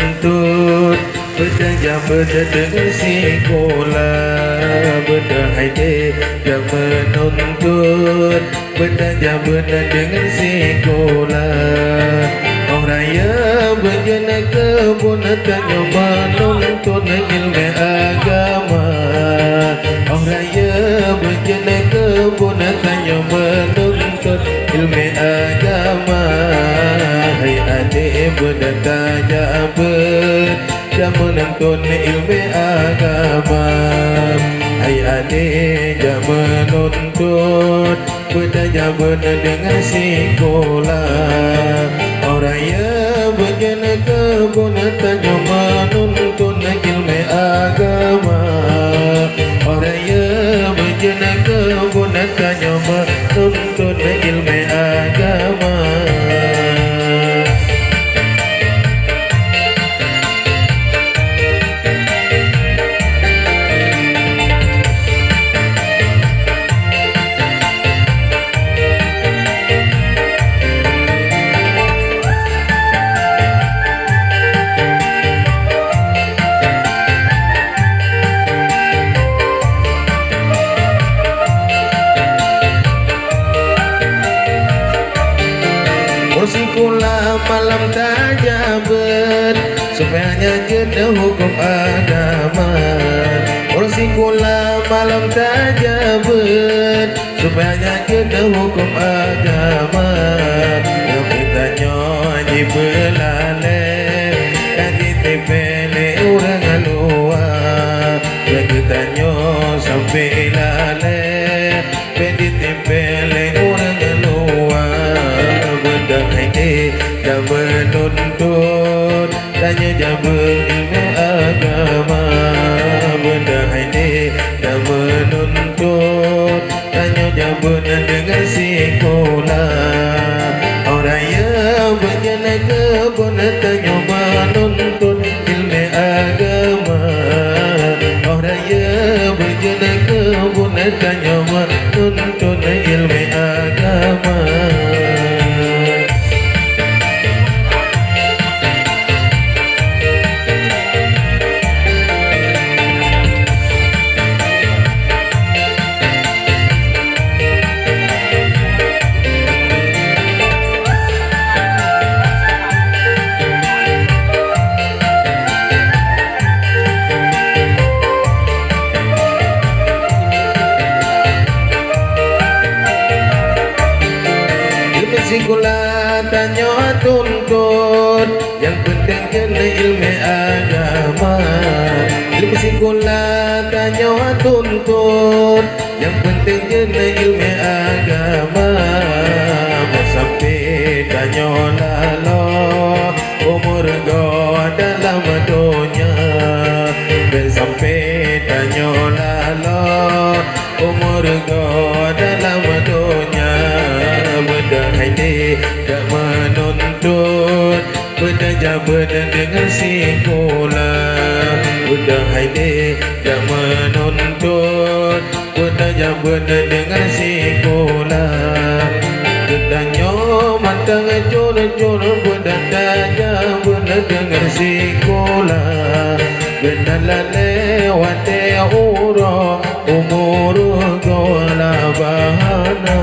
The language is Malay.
menuntut, berdaya dengan sekolah, berdaya dia menuntut, berdaya dengan sekolah. Orang raya berjana kebun tanya menuntut ilmu agama. Orang raya berjana kebun tanya menuntut ilmu agama. Hai adik berdaya dia menuntut ilmu agama. Hai adik dia menuntut, berdaya dengan sekolah. Orang raya berjana kebun tanya menuntut ilmu agama. Orang raya berjana kebun tanya menuntut ilmu agama. Sekolah malam tajabat supaya jeda hukum agama. Orang sekolah malam tajabat supaya jeda hukum agama. Yang bertanya di belale kaji tepele orang luar. Yang bertanya sampai lale pedi tepele orang luar. Dia menuntut tanya jabun ilmu agama. Benda ini dia menuntut tanya jabun dengan sekolah. Orang raya berjana kebun tanya menuntut ilmu agama. Orang raya berjana kebun tanya menuntut ilmu agama. Sekolah tanya tuntut, yang penting kena ilmu agama. Ilmu sekolah tanya tuntut, yang penting kena ilmu agama. Sampai tanya lalo umur kau dalam dunia. Sampai tanya lalo umur kau dalam dunia. Berdaya dia menuntut, berdaya dengan sekolah. Berdaya dia menuntut, berdaya dengan sekolah. Berdaya matang cur-cur, berdaya dengan sekolah. Berdaya lewat umur kau lah bahana.